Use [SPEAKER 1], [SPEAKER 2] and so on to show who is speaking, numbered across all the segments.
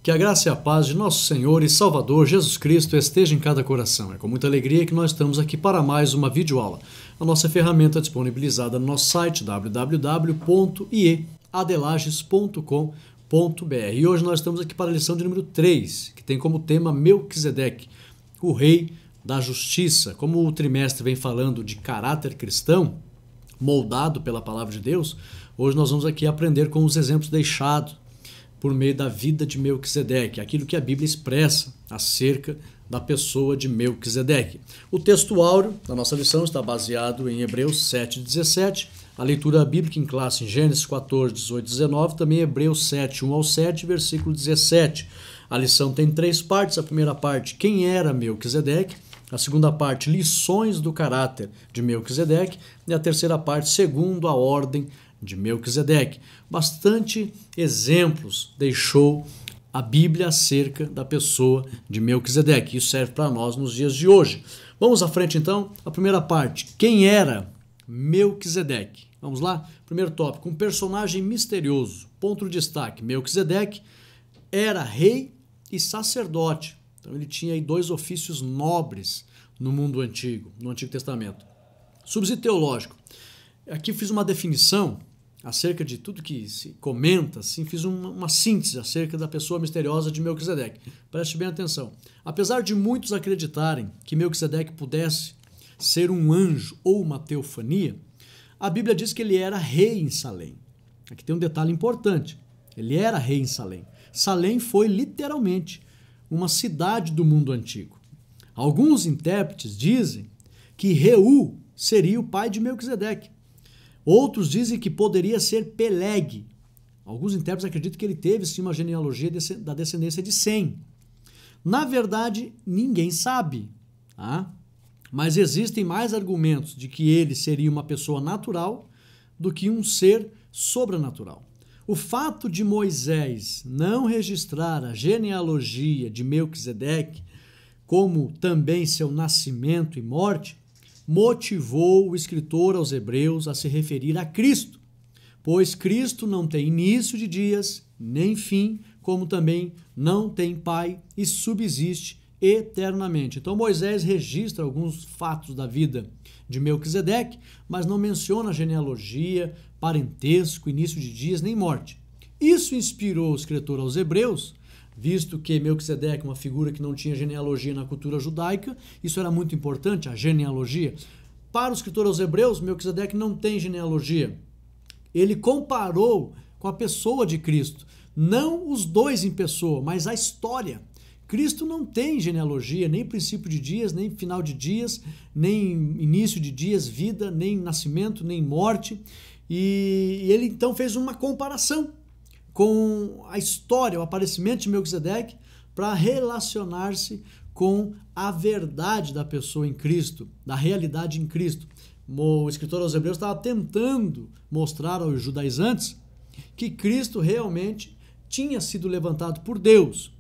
[SPEAKER 1] Que a graça e a paz de nosso Senhor e Salvador Jesus Cristo esteja em cada coração. É com muita alegria que nós estamos aqui para mais uma videoaula. A nossa ferramenta é disponibilizada no nosso site www.ieadelages.com.br. E hoje nós estamos aqui para a lição de número 3, que tem como tema Melquisedeque, o rei da justiça. Como o trimestre vem falando de caráter cristão, moldado pela palavra de Deus, hoje nós vamos aqui aprender com os exemplos deixados por meio da vida de Melquisedeque, aquilo que a Bíblia expressa acerca da pessoa de Melquisedeque. O texto áureo da nossa lição está baseado em Hebreus 7:17, a leitura bíblica em classe em Gênesis 14:18-19, também Hebreus 7:1-7, versículo 17. A lição tem 3 partes. A primeira parte, quem era Melquisedeque? A segunda parte, lições do caráter de Melquisedeque. E a terceira parte, segundo a ordem de Melquisedeque. Bastante exemplos deixou a Bíblia acerca da pessoa de Melquisedeque. Isso serve para nós nos dias de hoje. Vamos à frente então. A primeira parte, quem era Melquisedeque? Vamos lá? Primeiro tópico, um personagem misterioso. Ponto de destaque, Melquisedeque era rei e sacerdote. Então ele tinha aí 2 ofícios nobres no mundo antigo, no Antigo Testamento. Subsídio teológico. Aqui fiz uma definição acerca de tudo que se comenta, assim, fiz uma síntese acerca da pessoa misteriosa de Melquisedeque. Preste bem atenção. Apesar de muitos acreditarem que Melquisedeque pudesse ser um anjo ou uma teofania, a Bíblia diz que ele era rei em Salém. Aqui tem um detalhe importante. Ele era rei em Salém. Salém foi literalmente uma cidade do mundo antigo. Alguns intérpretes dizem que Reu seria o pai de Melquisedeque. Outros dizem que poderia ser Peleg. Alguns intérpretes acreditam que ele teve sim uma genealogia da descendência de Sem. Na verdade, ninguém sabe, tá? Mas existem mais argumentos de que ele seria uma pessoa natural do que um ser sobrenatural. O fato de Moisés não registrar a genealogia de Melquisedeque, como também seu nascimento e morte, motivou o escritor aos Hebreus a se referir a Cristo, pois Cristo não tem início de dias, nem fim, como também não tem pai e subsiste eternamente. Então Moisés registra alguns fatos da vida de Melquisedeque, mas não menciona genealogia, parentesco, início de dias, nem morte. Isso inspirou o escritor aos Hebreus, visto que Melquisedeque é uma figura que não tinha genealogia na cultura judaica. Isso era muito importante, a genealogia. Para o escritor aos Hebreus, Melquisedeque não tem genealogia. Ele comparou com a pessoa de Cristo, não os dois em pessoa, mas a história. Cristo não tem genealogia, nem princípio de dias, nem final de dias, nem início de dias, vida, nem nascimento, nem morte. E ele então fez uma comparação com a história, o aparecimento de Melquisedeque, para relacionar-se com a verdade da pessoa em Cristo, da realidade em Cristo. O escritor aos Hebreus estava tentando mostrar aos judaizantes que Cristo realmente tinha sido levantado por Deus.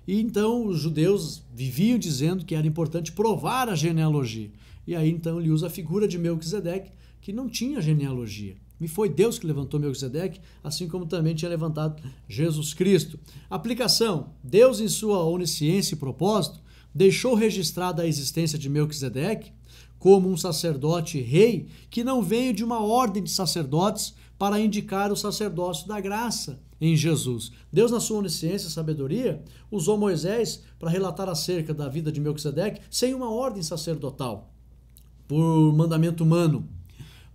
[SPEAKER 1] E então os judeus viviam dizendo que era importante provar a genealogia. E aí então ele usa a figura de Melquisedeque, que não tinha genealogia. E foi Deus que levantou Melquisedeque, assim como também tinha levantado Jesus Cristo. Aplicação: Deus, em sua onisciência e propósito, deixou registrada a existência de Melquisedeque como um sacerdote rei que não veio de uma ordem de sacerdotes para indicar o sacerdócio da graça em Jesus. Deus, na sua onisciência e sabedoria, usou Moisés para relatar acerca da vida de Melquisedeque sem uma ordem sacerdotal, por mandamento humano.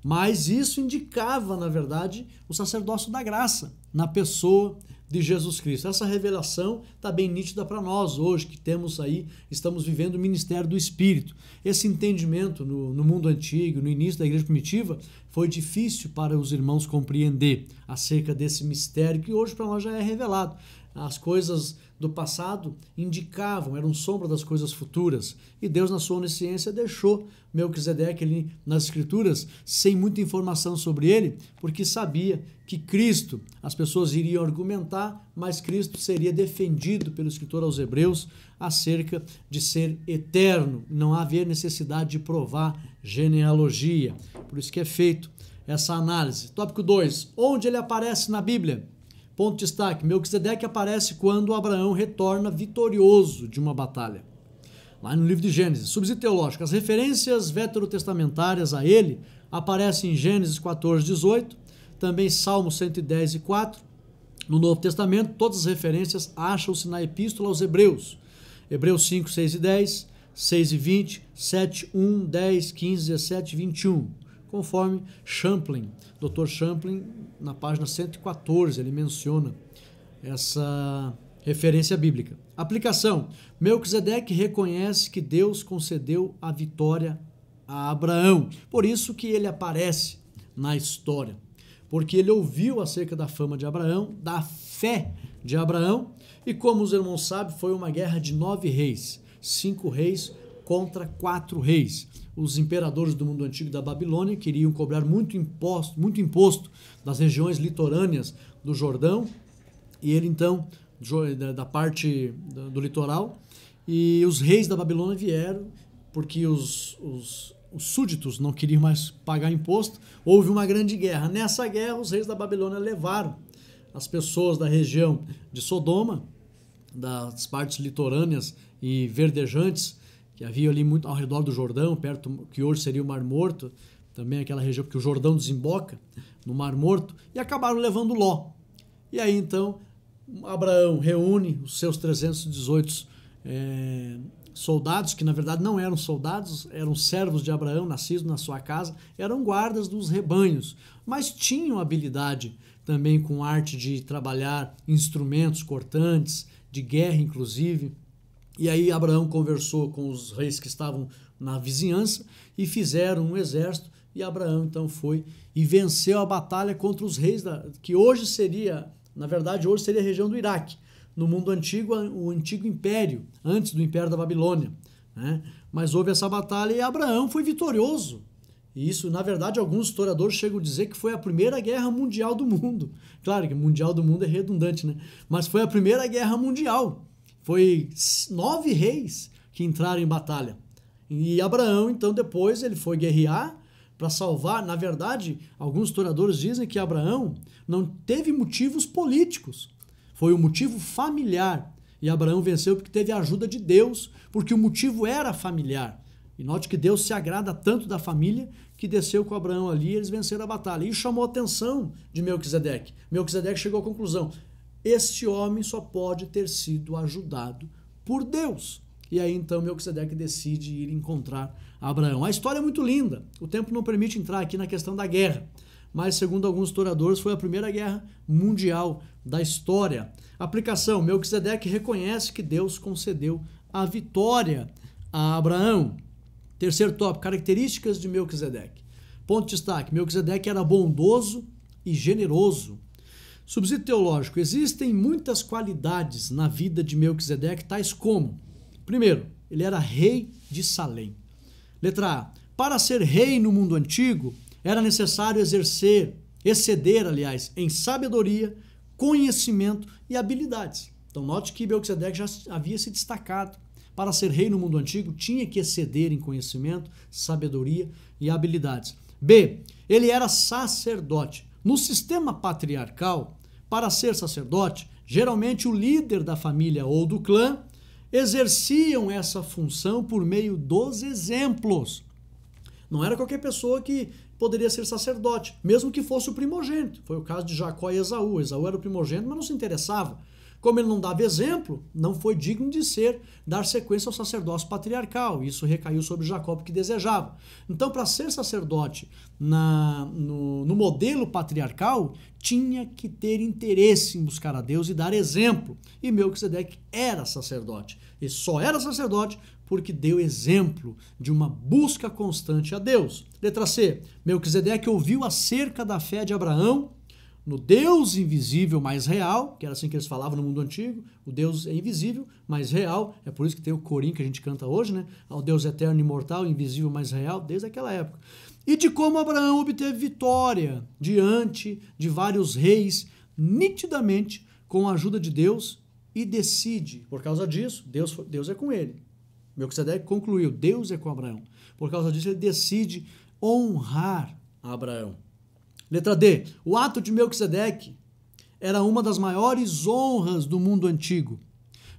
[SPEAKER 1] Mas isso indicava, na verdade, o sacerdócio da graça na pessoa de Jesus Cristo. Essa revelação está bem nítida para nós hoje, que estamos vivendo o ministério do Espírito. Esse entendimento no mundo antigo, no início da igreja primitiva, foi difícil para os irmãos compreender acerca desse mistério que hoje para nós já é revelado. As coisas do passado indicavam, eram sombra das coisas futuras. E Deus, na sua onisciência, deixou Melquisedeque ali nas Escrituras sem muita informação sobre ele, porque sabia que Cristo, as pessoas iriam argumentar, mas Cristo seria defendido pelo escritor aos Hebreus acerca de ser eterno. Não havia necessidade de provar genealogia. Por isso que é feito essa análise. Tópico 2. Onde ele aparece na Bíblia? Ponto de destaque, Melquisedeque aparece quando Abraão retorna vitorioso de uma batalha. Lá no livro de Gênesis, subsídio teológico, as referências veterotestamentárias a ele aparecem em Gênesis 14, 18, também Salmo 110 e 4. No Novo Testamento, todas as referências acham-se na Epístola aos Hebreus. Hebreus 5, 6 e 10, 6 e 20, 7, 1, 10, 15, 17 e 21. Conforme Champlin, Dr. Champlin, na página 114, ele menciona essa referência bíblica. Aplicação. Melquisedeque reconhece que Deus concedeu a vitória a Abraão. Por isso que ele aparece na história. Porque ele ouviu acerca da fama de Abraão, da fé de Abraão, e como os irmãos sabem, foi uma guerra de 9 reis, 5 reis contra 4 reis. Os imperadores do mundo antigo da Babilônia queriam cobrar muito imposto das regiões litorâneas do Jordão, e ele então, da parte do litoral, e os reis da Babilônia vieram, porque os súditos não queriam mais pagar imposto, houve uma grande guerra. Nessa guerra, os reis da Babilônia levaram as pessoas da região de Sodoma, das partes litorâneas e verdejantes, que havia ali muito ao redor do Jordão, perto que hoje seria o Mar Morto, também aquela região que o Jordão desemboca no Mar Morto, e acabaram levando Ló. E aí então Abraão reúne os seus 318 soldados, que na verdade não eram soldados, eram servos de Abraão, nascidos na sua casa, eram guardas dos rebanhos, mas tinham habilidade também com arte de trabalhar instrumentos cortantes, de guerra inclusive. E aí Abraão conversou com os reis que estavam na vizinhança e fizeram um exército, e Abraão então foi e venceu a batalha contra os reis, que hoje seria, na verdade hoje seria a região do Iraque. No mundo antigo, o antigo império, antes do império da Babilônia, né? Mas houve essa batalha e Abraão foi vitorioso. E isso, na verdade, alguns historiadores chegam a dizer que foi a primeira guerra mundial do mundo. Claro que mundial do mundo é redundante, né? Mas foi a primeira guerra mundial. Foi 9 reis que entraram em batalha. E Abraão, então, depois ele foi guerrear para salvar. Na verdade, alguns historiadores dizem que Abraão não teve motivos políticos. Foi um motivo familiar. E Abraão venceu porque teve a ajuda de Deus, porque o motivo era familiar. E note que Deus se agrada tanto da família que desceu com Abraão ali e eles venceram a batalha. E chamou a atenção de Melquisedeque. Melquisedeque chegou à conclusão: este homem só pode ter sido ajudado por Deus. E aí então Melquisedeque decide ir encontrar Abraão. A história é muito linda. O tempo não permite entrar aqui na questão da guerra. Mas, segundo alguns historiadores, foi a primeira guerra mundial da história. Aplicação: Melquisedeque reconhece que Deus concedeu a vitória a Abraão. Terceiro tópico, características de Melquisedeque. Ponto de destaque: Melquisedeque era bondoso e generoso. Subsídio teológico: existem muitas qualidades na vida de Melquisedeque, tais como: primeiro, ele era rei de Salém. Letra A: para ser rei no mundo antigo, era necessário exceder, em sabedoria, conhecimento e habilidades. Então note que Melquisedeque já havia se destacado. Para ser rei no mundo antigo, tinha que exceder em conhecimento, sabedoria e habilidades. B, ele era sacerdote. No sistema patriarcal, para ser sacerdote, geralmente o líder da família ou do clã exerciam essa função por meio dos exemplos. Não era qualquer pessoa que poderia ser sacerdote, mesmo que fosse o primogênito. Foi o caso de Jacó e Esaú. Esaú era o primogênito, mas não se interessava. Como ele não dava exemplo, não foi digno de dar sequência ao sacerdócio patriarcal. Isso recaiu sobre Jacó porque desejava. Então, para ser sacerdote no modelo patriarcal, tinha que ter interesse em buscar a Deus e dar exemplo. E Melquisedeque era sacerdote. E só era sacerdote porque deu exemplo de uma busca constante a Deus. Letra C. Melquisedeque ouviu acerca da fé de Abraão no Deus invisível mais real, que era assim que eles falavam no mundo antigo. O Deus é invisível, mais real. É por isso que tem o corim que a gente canta hoje, né? Ao Deus eterno, imortal, invisível, mais real, desde aquela época. E de como Abraão obteve vitória diante de vários reis, nitidamente, com a ajuda de Deus, e decide, por causa disso, Deus é com ele. Melquisedeque concluiu: Deus é com Abraão. Por causa disso, ele decide honrar Abraão. Letra D. O ato de Melquisedeque era uma das maiores honras do mundo antigo.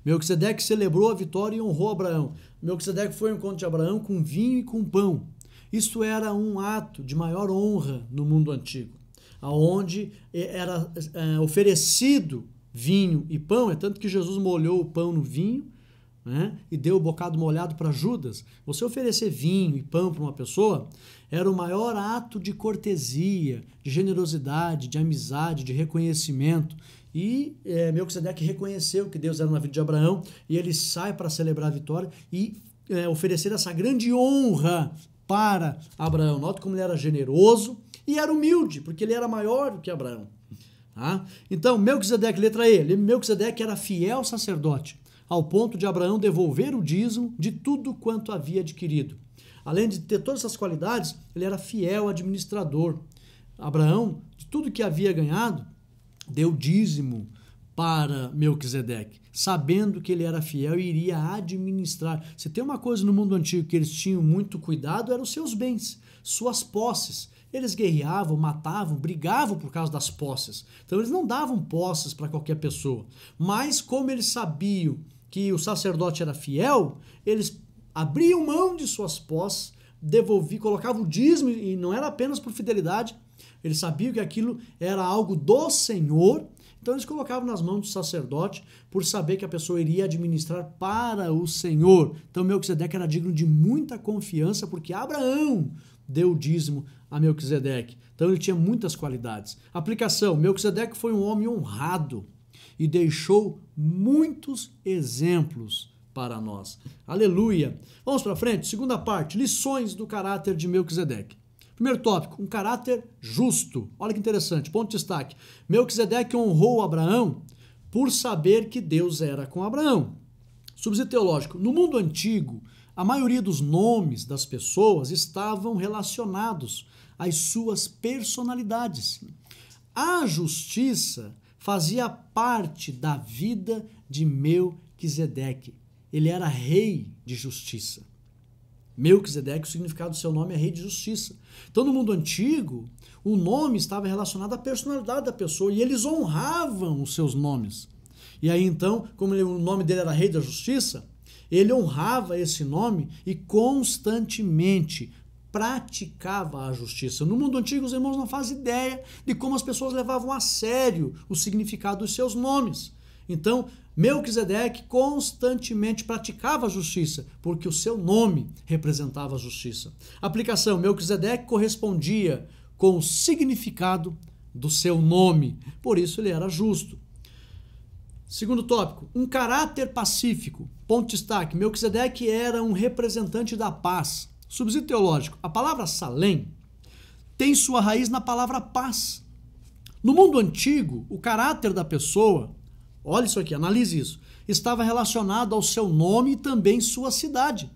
[SPEAKER 1] Melquisedeque celebrou a vitória e honrou Abraão. Melquisedeque foi ao encontro de Abraão com vinho e com pão. Isto era um ato de maior honra no mundo antigo, onde era oferecido vinho e pão, é tanto que Jesus molhou o pão no vinho, né, e deu o bocado molhado para Judas. Você oferecer vinho e pão para uma pessoa era o maior ato de cortesia, de generosidade, de amizade, de reconhecimento. E Melquisedeque reconheceu que Deus era na vida de Abraão e ele sai para celebrar a vitória e oferecer essa grande honra para Abraão. Note como ele era generoso e era humilde, porque ele era maior do que Abraão. Tá? Então, Melquisedeque, letra E, Melquisedeque era fiel sacerdote, ao ponto de Abraão devolver o dízimo de tudo quanto havia adquirido. Além de ter todas essas qualidades, ele era fiel administrador. Abraão, de tudo que havia ganhado, deu dízimo para Melquisedeque, sabendo que ele era fiel e iria administrar. Se tem uma coisa no mundo antigo que eles tinham muito cuidado, eram os seus bens, suas posses. Eles guerreavam, matavam, brigavam por causa das posses. Então eles não davam posses para qualquer pessoa. Mas como eles sabiam que o sacerdote era fiel, eles abriam mão de suas posses, colocavam o dízimo, e não era apenas por fidelidade, eles sabiam que aquilo era algo do Senhor, então eles colocavam nas mãos do sacerdote por saber que a pessoa iria administrar para o Senhor. Então Melquisedeque era digno de muita confiança, porque Abraão deu o dízimo a Melquisedeque. Então ele tinha muitas qualidades. Aplicação: Melquisedeque foi um homem honrado e deixou muitos exemplos para nós. Aleluia! Vamos para frente, segunda parte, lições do caráter de Melquisedeque. Primeiro tópico, um caráter justo. Olha que interessante, ponto de destaque. Melquisedeque honrou Abraão por saber que Deus era com Abraão. Subsídio teológico, no mundo antigo, a maioria dos nomes das pessoas estavam relacionados às suas personalidades. A justiça fazia parte da vida de Melquisedeque. Ele era rei de justiça. Melquisedeque, o significado do seu nome é rei de justiça. Então, no mundo antigo, o nome estava relacionado à personalidade da pessoa e eles honravam os seus nomes. E aí, então, como o nome dele era rei da justiça, ele honrava esse nome e constantemente praticava a justiça. No mundo antigo, os irmãos não fazem ideia de como as pessoas levavam a sério o significado dos seus nomes. Então, Melquisedeque constantemente praticava a justiça, porque o seu nome representava a justiça. Aplicação: Melquisedeque correspondia com o significado do seu nome, por isso ele era justo. Segundo tópico, um caráter pacífico. Ponto de destaque: Melquisedeque era um representante da paz. Subsídio teológico: a palavra salém tem sua raiz na palavra paz. No mundo antigo, o caráter da pessoa, olha isso aqui, analise isso, estava relacionado ao seu nome e também sua cidade.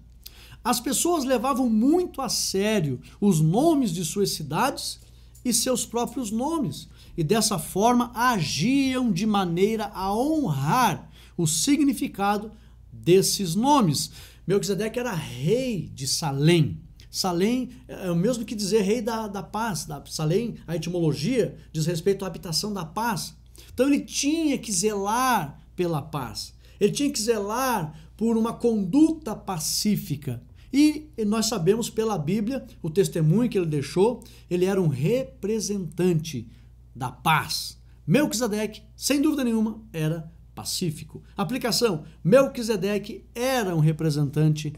[SPEAKER 1] As pessoas levavam muito a sério os nomes de suas cidades e seus próprios nomes, e dessa forma agiam de maneira a honrar o significado desses nomes. Melquisedeque era rei de Salém. Salém é o mesmo que dizer rei da paz. Salém, a etimologia, diz respeito à habitação da paz. Então ele tinha que zelar pela paz. Ele tinha que zelar por uma conduta pacífica. E nós sabemos pela Bíblia, o testemunho que ele deixou, ele era um representante da paz. Melquisedeque, sem dúvida nenhuma, era pacífico. Aplicação: Melquisedeque era um representante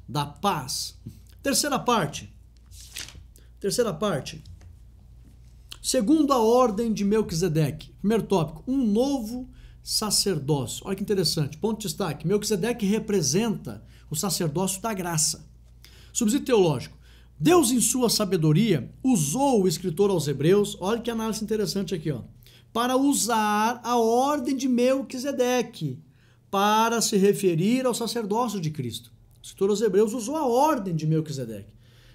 [SPEAKER 1] da paz. Terceira parte. Segundo a ordem de Melquisedeque. Primeiro tópico, um novo sacerdócio. Olha que interessante. Ponto de destaque: Melquisedeque representa o sacerdócio da graça. Subsídio teológico: Deus, em sua sabedoria, usou o escritor aos Hebreus, olha que análise interessante aqui, para usar a ordem de Melquisedeque para se referir ao sacerdócio de Cristo. O escritor aos Hebreus usou a ordem de Melquisedeque.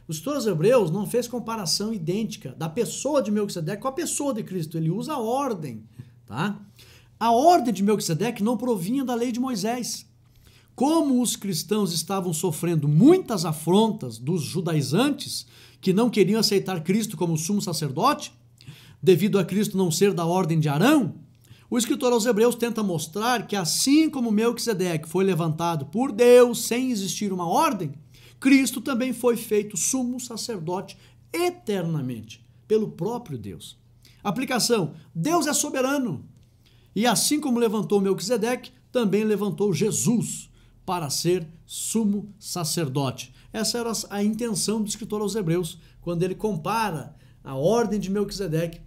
[SPEAKER 1] O escritor aos Hebreus não fez comparação idêntica da pessoa de Melquisedeque com a pessoa de Cristo. Ele usa a ordem. Tá? A ordem de Melquisedeque não provinha da lei de Moisés. Como os cristãos estavam sofrendo muitas afrontas dos judaizantes, que não queriam aceitar Cristo como sumo sacerdote, devido a Cristo não ser da ordem de Arão, O escritor aos Hebreus tenta mostrar que assim como Melquisedeque foi levantado por Deus sem existir uma ordem, Cristo também foi feito sumo sacerdote eternamente, pelo próprio Deus. Aplicação: Deus é soberano. E assim como levantou Melquisedeque, também levantou Jesus para ser sumo sacerdote. Essa era a intenção do escritor aos Hebreus, quando ele compara a ordem de Melquisedeque,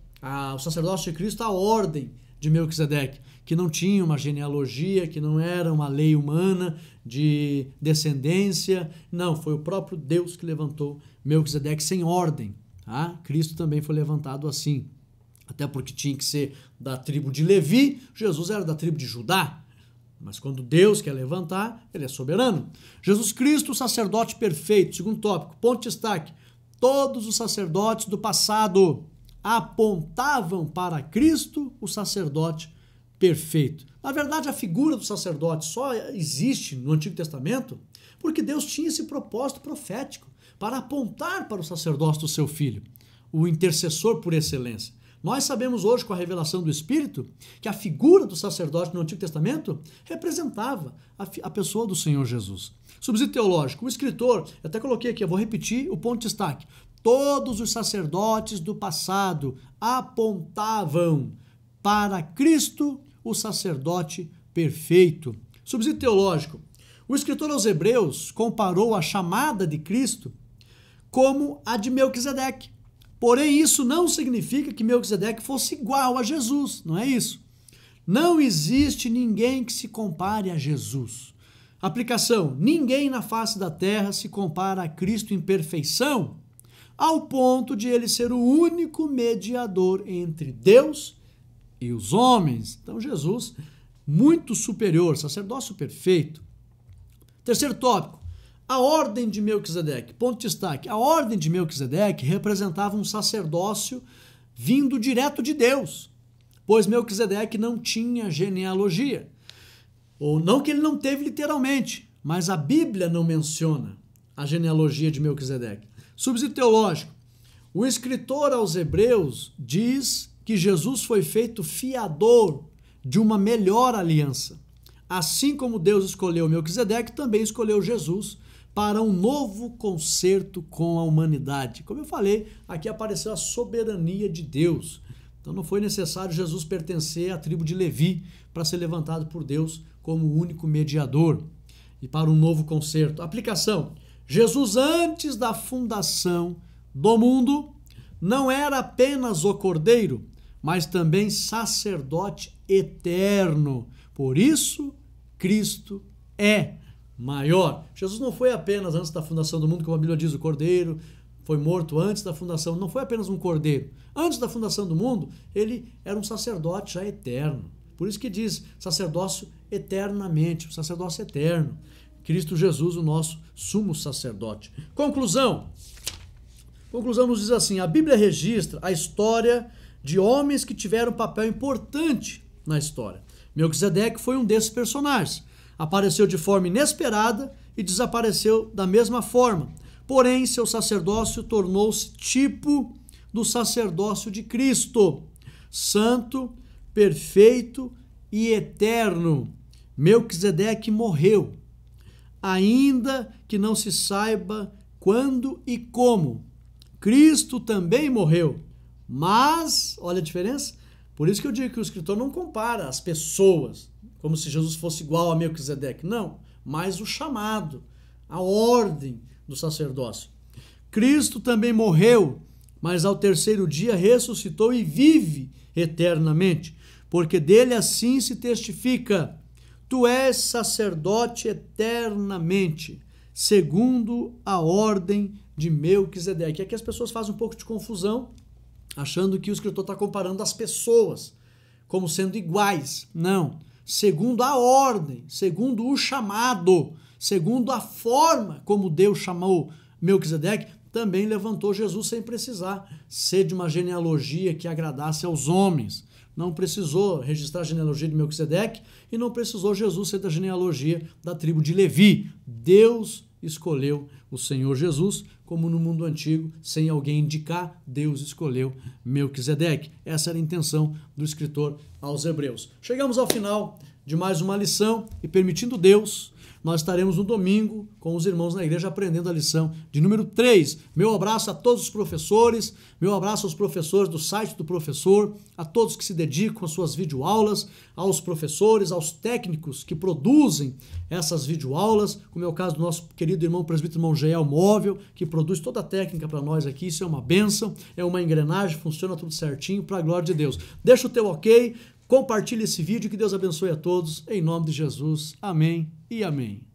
[SPEAKER 1] o sacerdócio de Cristo, à ordem de Melquisedeque, que não tinha uma genealogia, que não era uma lei humana de descendência. Não, foi o próprio Deus que levantou Melquisedeque sem ordem. Tá? Cristo também foi levantado assim. Até porque tinha que ser da tribo de Levi, Jesus era da tribo de Judá. Mas quando Deus quer levantar, ele é soberano. Jesus Cristo, o sacerdote perfeito. Segundo tópico, ponto de destaque. Todos os sacerdotes do passado apontavam para Cristo, o sacerdote perfeito. Na verdade, a figura do sacerdote só existe no Antigo Testamento porque Deus tinha esse propósito profético para apontar para o sacerdócio do seu Filho, o intercessor por excelência. Nós sabemos hoje, com a revelação do Espírito, que a figura do sacerdote no Antigo Testamento representava a pessoa do Senhor Jesus. Subsídio teológico. O escritor, eu até coloquei aqui, eu vou repetir o ponto de destaque. Todos os sacerdotes do passado apontavam para Cristo, o sacerdote perfeito. Subsídio teológico. O escritor aos Hebreus comparou a chamada de Cristo como a de Melquisedeque. Porém, isso não significa que Melquisedeque fosse igual a Jesus, não é isso? Não existe ninguém que se compare a Jesus. Aplicação: ninguém na face da terra se compara a Cristo em perfeição, ao ponto de ele ser o único mediador entre Deus e os homens. Então, Jesus, muito superior, sacerdócio perfeito. Terceiro tópico. A ordem de Melquisedeque, ponto de destaque, a ordem de Melquisedeque representava um sacerdócio vindo direto de Deus, pois Melquisedeque não tinha genealogia, ou não que ele não teve literalmente, mas a Bíblia não menciona a genealogia de Melquisedeque. Subsídio teológico, o escritor aos Hebreus diz que Jesus foi feito fiador de uma melhor aliança. Assim como Deus escolheu Melquisedeque, também escolheu Jesus para um novo concerto com a humanidade. Como eu falei, aqui apareceu a soberania de Deus. Então não foi necessário Jesus pertencer à tribo de Levi para ser levantado por Deus como o único mediador e para um novo concerto. Aplicação: Jesus, antes da fundação do mundo, não era apenas o Cordeiro, mas também sacerdote eterno. Por isso, Cristo é maior. Jesus não foi apenas antes da fundação do mundo, como a Bíblia diz, o Cordeiro foi morto antes da fundação. Não foi apenas um Cordeiro. Antes da fundação do mundo, ele era um sacerdote já eterno. Por isso que diz sacerdócio eternamente, o sacerdócio eterno. Cristo Jesus, o nosso sumo sacerdote. Conclusão nos diz assim: a Bíblia registra a história de homens que tiveram um papel importante na história. Melquisedeque foi um desses personagens. Apareceu de forma inesperada e desapareceu da mesma forma. Porém, seu sacerdócio tornou-se tipo do sacerdócio de Cristo, santo, perfeito e eterno. Melquisedeque morreu, ainda que não se saiba quando e como. Cristo também morreu, mas, olha a diferença, por isso que eu digo que o escritor não compara as pessoas, como se Jesus fosse igual a Melquisedeque. Não, mas o chamado, a ordem do sacerdócio. Cristo também morreu, mas ao terceiro dia ressuscitou e vive eternamente, porque dele assim se testifica: tu és sacerdote eternamente, segundo a ordem de Melquisedeque. Aqui as pessoas fazem um pouco de confusão, achando que o escritor está comparando as pessoas como sendo iguais. Não. Segundo a ordem, segundo o chamado, segundo a forma como Deus chamou Melquisedeque, também levantou Jesus sem precisar ser de uma genealogia que agradasse aos homens. Não precisou registrar a genealogia de Melquisedeque e não precisou Jesus ser da genealogia da tribo de Levi. Deus escolheu o Senhor Jesus como no mundo antigo, sem alguém indicar, Deus escolheu Melquisedeque. Essa era a intenção do escritor aos Hebreus. Chegamos ao final de mais uma lição e, permitindo Deus, nós estaremos no domingo com os irmãos na igreja aprendendo a lição de número 3. Meu abraço a todos os professores, meu abraço aos professores do site do professor, a todos que se dedicam às suas videoaulas, aos professores, aos técnicos que produzem essas videoaulas, como é o caso do nosso querido irmão presbítero irmão Jael Móvel, que produz toda a técnica para nós aqui. Isso é uma bênção, é uma engrenagem, funciona tudo certinho para a glória de Deus. Deixa o teu ok, compartilhe esse vídeo, que Deus abençoe a todos, em nome de Jesus. Amém e amém.